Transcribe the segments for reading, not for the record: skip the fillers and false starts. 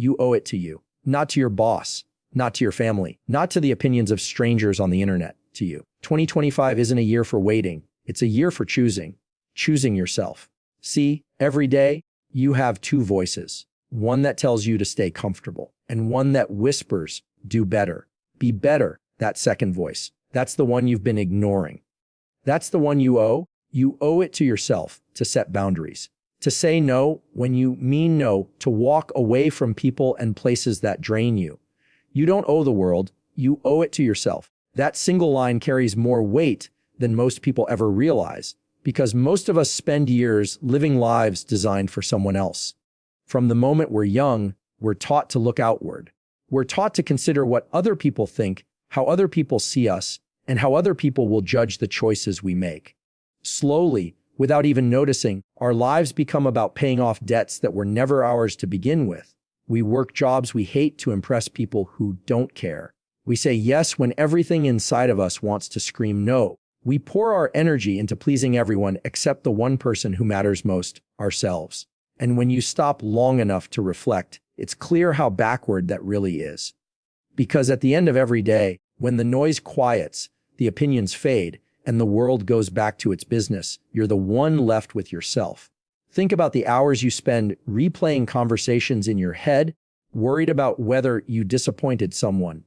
you owe it to you. Not to your boss, not to your family, not to the opinions of strangers on the internet, to you. 2025 isn't a year for waiting. It's a year for choosing yourself. See, every day you have two voices, one that tells you to stay comfortable and one that whispers, do better, be better. That second voice, that's the one you've been ignoring. That's the one you owe. You owe it to yourself to set boundaries, to say no when you mean no, to walk away from people and places that drain you. You don't owe the world, you owe it to yourself. That single line carries more weight than most people ever realize, because most of us spend years living lives designed for someone else. From the moment we're young, we're taught to look outward. We're taught to consider what other people think, how other people see us, and how other people will judge the choices we make. Slowly, without even noticing, our lives become about paying off debts that were never ours to begin with. We work jobs we hate to impress people who don't care. We say yes when everything inside of us wants to scream no. We pour our energy into pleasing everyone except the one person who matters most, ourselves. And when you stop long enough to reflect, it's clear how backward that really is. Because at the end of every day, when the noise quiets, the opinions fade, and the world goes back to its business, you're the one left with yourself. Think about the hours you spend replaying conversations in your head, worried about whether you disappointed someone.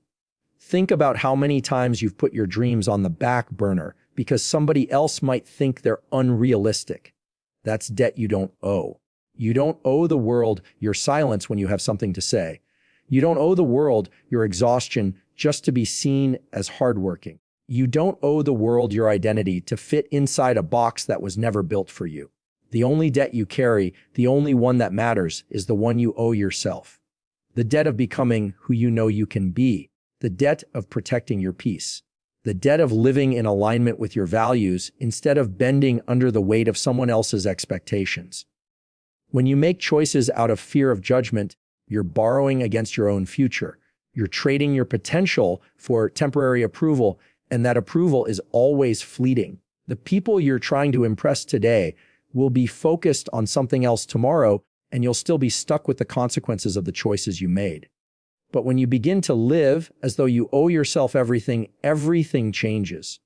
Think about how many times you've put your dreams on the back burner because somebody else might think they're unrealistic. That's debt you don't owe. You don't owe the world your silence when you have something to say. You don't owe the world your exhaustion just to be seen as hardworking. You don't owe the world your identity to fit inside a box that was never built for you. The only debt you carry, the only one that matters, is the one you owe yourself. The debt of becoming who you know you can be. The debt of protecting your peace. The debt of living in alignment with your values instead of bending under the weight of someone else's expectations. When you make choices out of fear of judgment, you're borrowing against your own future. You're trading your potential for temporary approval, and that approval is always fleeting. The people you're trying to impress today will be focused on something else tomorrow, and you'll still be stuck with the consequences of the choices you made. But when you begin to live as though you owe yourself everything, everything changes.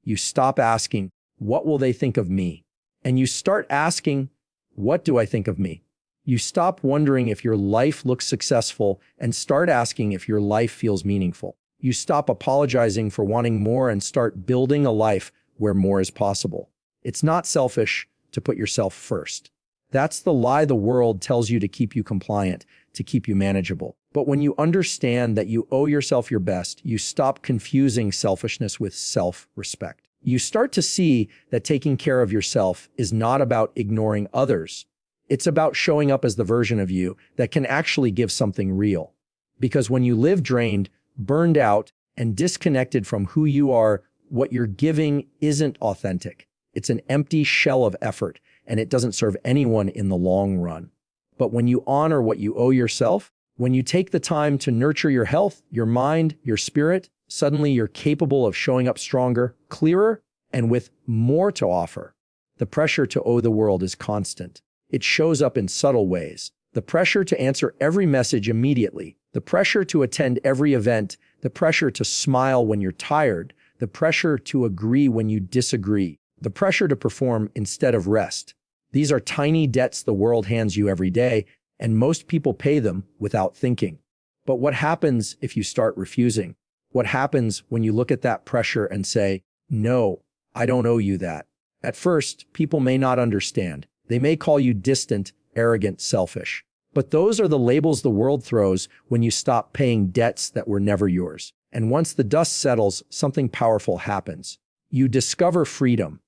You stop asking, what will they think of me? And you start asking, what do I think of me? You stop wondering if your life looks successful and start asking if your life feels meaningful. You stop apologizing for wanting more and start building a life where more is possible. It's not selfish to put yourself first. That's the lie the world tells you to keep you compliant, to keep you manageable. But when you understand that you owe yourself your best, you stop confusing selfishness with self-respect. You start to see that taking care of yourself is not about ignoring others. It's about showing up as the version of you that can actually give something real. Because when you live drained, burned out, and disconnected from who you are, what you're giving isn't authentic. It's an empty shell of effort, and it doesn't serve anyone in the long run. But when you honor what you owe yourself, when you take the time to nurture your health, your mind, your spirit, suddenly you're capable of showing up stronger, clearer, and with more to offer. The pressure to owe the world is constant. It shows up in subtle ways. The pressure to answer every message immediately, the pressure to attend every event, the pressure to smile when you're tired, the pressure to agree when you disagree, the pressure to perform instead of rest. These are tiny debts the world hands you every day, and most people pay them without thinking. But what happens if you start refusing? What happens when you look at that pressure and say, no, I don't owe you that? At first, people may not understand. They may call you distant, arrogant, selfish. But those are the labels the world throws when you stop paying debts that were never yours. And once the dust settles, something powerful happens. You discover freedom.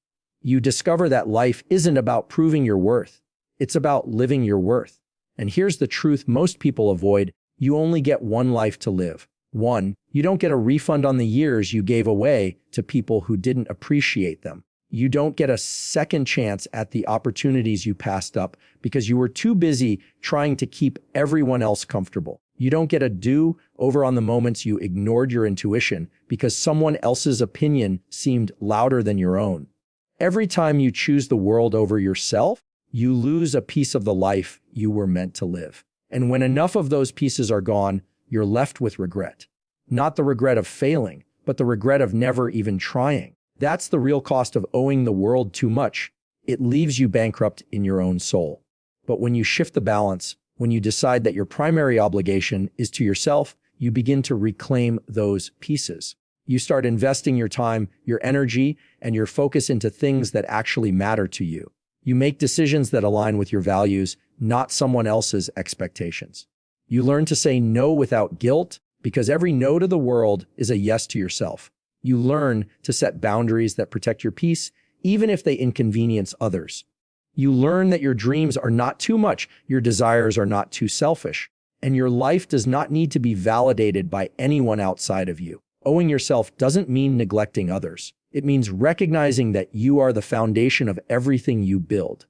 You discover that life isn't about proving your worth. It's about living your worth. And here's the truth most people avoid. You only get one life to live. One, you don't get a refund on the years you gave away to people who didn't appreciate them. You don't get a second chance at the opportunities you passed up because you were too busy trying to keep everyone else comfortable. You don't get a do-over on the moments you ignored your intuition because someone else's opinion seemed louder than your own. Every time you choose the world over yourself, you lose a piece of the life you were meant to live. And when enough of those pieces are gone, you're left with regret. Not the regret of failing, but the regret of never even trying. That's the real cost of owing the world too much. It leaves you bankrupt in your own soul. But when you shift the balance, when you decide that your primary obligation is to yourself, you begin to reclaim those pieces. You start investing your time, your energy, and your focus into things that actually matter to you. You make decisions that align with your values, not someone else's expectations. You learn to say no without guilt, because every no to the world is a yes to yourself. You learn to set boundaries that protect your peace, even if they inconvenience others. You learn that your dreams are not too much, your desires are not too selfish, and your life does not need to be validated by anyone outside of you. Owing yourself doesn't mean neglecting others. It means recognizing that you are the foundation of everything you build.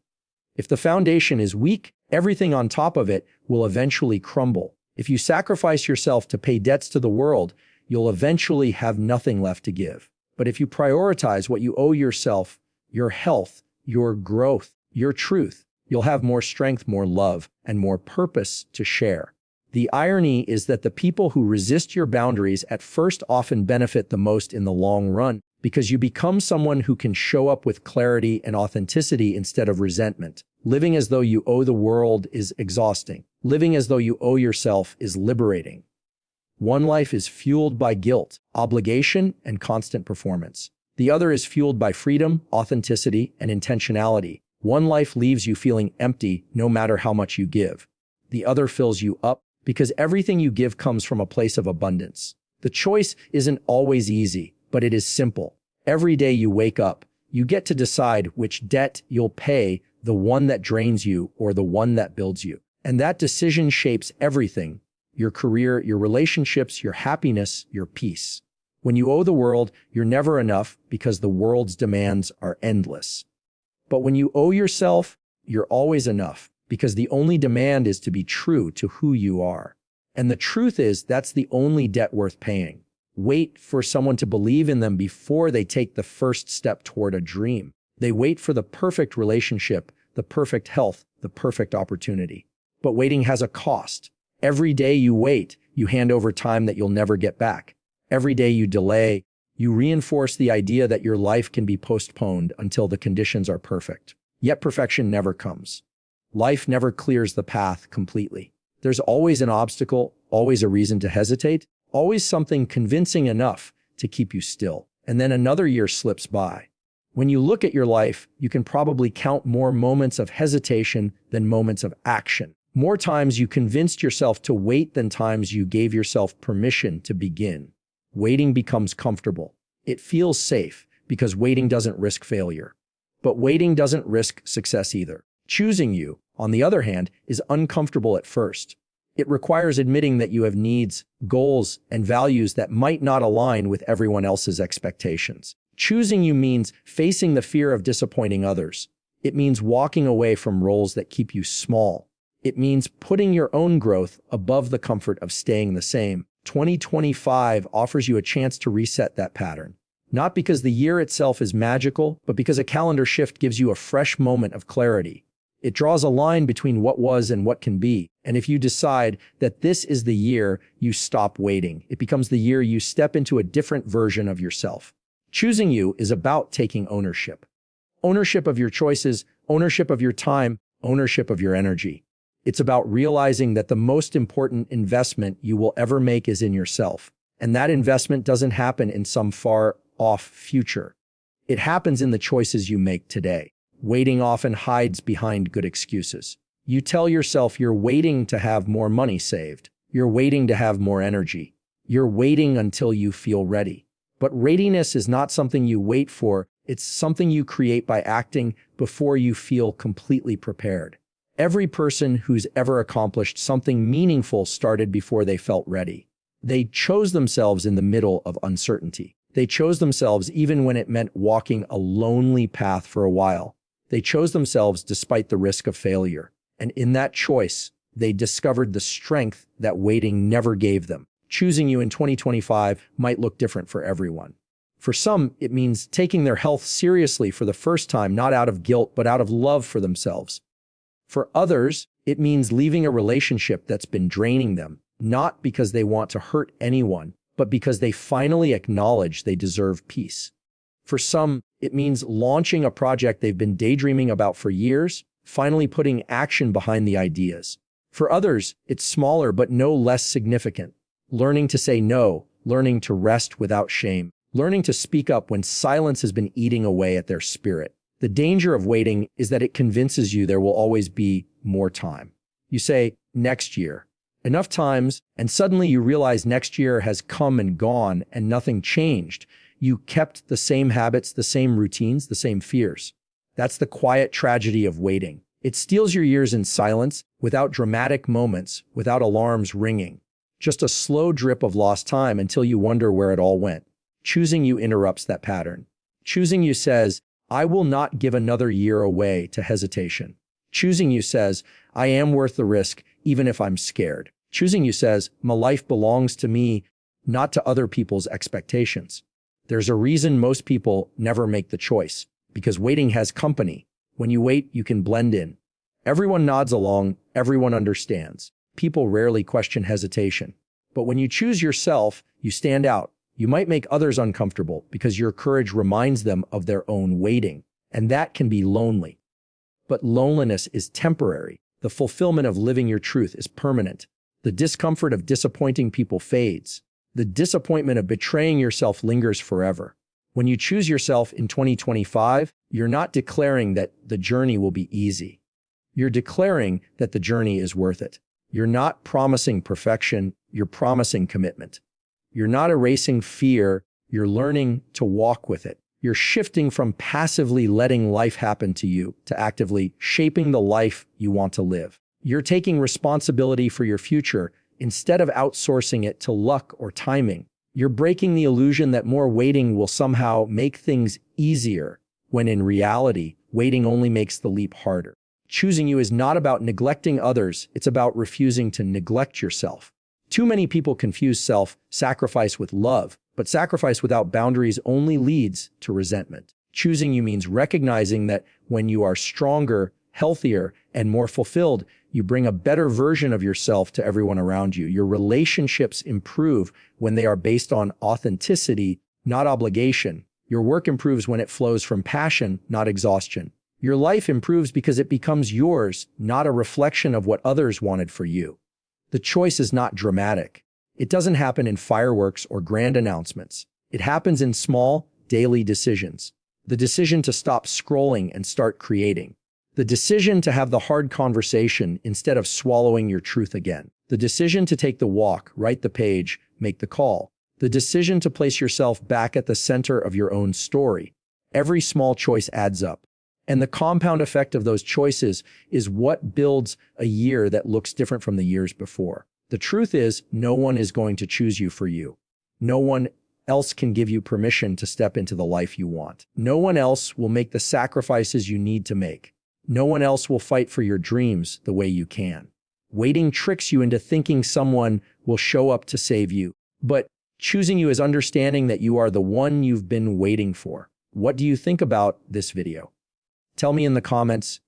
If the foundation is weak, everything on top of it will eventually crumble. If you sacrifice yourself to pay debts to the world, you'll eventually have nothing left to give. But if you prioritize what you owe yourself, your health, your growth, your truth, you'll have more strength, more love, and more purpose to share. The irony is that the people who resist your boundaries at first often benefit the most in the long run, because you become someone who can show up with clarity and authenticity instead of resentment. Living as though you owe the world is exhausting. Living as though you owe yourself is liberating. One life is fueled by guilt, obligation, and constant performance. The other is fueled by freedom, authenticity, and intentionality. One life leaves you feeling empty no matter how much you give. The other fills you up, because everything you give comes from a place of abundance. The choice isn't always easy, but it is simple. Every day you wake up, you get to decide which debt you'll pay, the one that drains you or the one that builds you. And that decision shapes everything: your career, your relationships, your happiness, your peace. When you owe the world, you're never enough because the world's demands are endless. But when you owe yourself, you're always enough, because the only demand is to be true to who you are. And the truth is, that's the only debt worth paying. Wait for someone to believe in them before they take the first step toward a dream. They wait for the perfect relationship, the perfect health, the perfect opportunity. But waiting has a cost. Every day you wait, you hand over time that you'll never get back. Every day you delay, you reinforce the idea that your life can be postponed until the conditions are perfect. Yet perfection never comes. Life never clears the path completely. There's always an obstacle, always a reason to hesitate, always something convincing enough to keep you still. And then another year slips by. When you look at your life, you can probably count more moments of hesitation than moments of action. More times you convinced yourself to wait than times you gave yourself permission to begin. Waiting becomes comfortable. It feels safe because waiting doesn't risk failure. But waiting doesn't risk success either. Choosing you, on the other hand, is uncomfortable at first. It requires admitting that you have needs, goals, and values that might not align with everyone else's expectations. Choosing you means facing the fear of disappointing others. It means walking away from roles that keep you small. It means putting your own growth above the comfort of staying the same. 2025 offers you a chance to reset that pattern. Not because the year itself is magical, but because a calendar shift gives you a fresh moment of clarity. It draws a line between what was and what can be. And if you decide that this is the year you stop waiting, it becomes the year you step into a different version of yourself. Choosing you is about taking ownership. Ownership of your choices, ownership of your time, ownership of your energy. It's about realizing that the most important investment you will ever make is in yourself. And that investment doesn't happen in some far-off future. It happens in the choices you make today. Waiting often hides behind good excuses. You tell yourself you're waiting to have more money saved. You're waiting to have more energy. You're waiting until you feel ready. But readiness is not something you wait for. It's something you create by acting before you feel completely prepared. Every person who's ever accomplished something meaningful started before they felt ready. They chose themselves in the middle of uncertainty. They chose themselves even when it meant walking a lonely path for a while. They chose themselves despite the risk of failure. And in that choice, they discovered the strength that waiting never gave them. Choosing you in 2025 might look different for everyone. For some, it means taking their health seriously for the first time, not out of guilt, but out of love for themselves. For others, It means leaving a relationship that's been draining them, not because they want to hurt anyone, but because they finally acknowledge they deserve peace. For some, it means launching a project they've been daydreaming about for years, finally putting action behind the ideas. For others, it's smaller but no less significant. Learning to say no, learning to rest without shame, learning to speak up when silence has been eating away at their spirit. The danger of waiting is that it convinces you there will always be more time. You say, next year. Enough times, and suddenly you realize next year has come and gone and nothing changed. You kept the same habits, the same routines, the same fears. That's the quiet tragedy of waiting. It steals your years in silence, without dramatic moments, without alarms ringing. Just a slow drip of lost time until you wonder where it all went. Choosing you interrupts that pattern. Choosing you says, I will not give another year away to hesitation. Choosing you says, I am worth the risk, even if I'm scared. Choosing you says, my life belongs to me, not to other people's expectations. There's a reason most people never make the choice, because waiting has company. When you wait, you can blend in. Everyone nods along, everyone understands. People rarely question hesitation. But when you choose yourself, you stand out. You might make others uncomfortable because your courage reminds them of their own waiting, and that can be lonely. But loneliness is temporary. The fulfillment of living your truth is permanent. The discomfort of disappointing people fades. The disappointment of betraying yourself lingers forever. When you choose yourself in 2025, you're not declaring that the journey will be easy. You're declaring that the journey is worth it. You're not promising perfection, you're promising commitment. You're not erasing fear, you're learning to walk with it. You're shifting from passively letting life happen to you to actively shaping the life you want to live. You're taking responsibility for your future instead of outsourcing it to luck or timing. You're breaking the illusion that more waiting will somehow make things easier, when in reality, waiting only makes the leap harder. Choosing you is not about neglecting others, it's about refusing to neglect yourself. Too many people confuse self-sacrifice with love, but sacrifice without boundaries only leads to resentment. Choosing you means recognizing that when you are stronger, healthier, and more fulfilled, you bring a better version of yourself to everyone around you. Your relationships improve when they are based on authenticity, not obligation. Your work improves when it flows from passion, not exhaustion. Your life improves because it becomes yours, not a reflection of what others wanted for you. The choice is not dramatic. It doesn't happen in fireworks or grand announcements. It happens in small, daily decisions. The decision to stop scrolling and start creating. The decision to have the hard conversation instead of swallowing your truth again. The decision to take the walk, write the page, make the call. The decision to place yourself back at the center of your own story. Every small choice adds up. And the compound effect of those choices is what builds a year that looks different from the years before. The truth is, no one is going to choose you for you. No one else can give you permission to step into the life you want. No one else will make the sacrifices you need to make. No one else will fight for your dreams the way you can. Waiting tricks you into thinking someone will show up to save you. But choosing you is understanding that you are the one you've been waiting for. What do you think about this video? Tell me in the comments.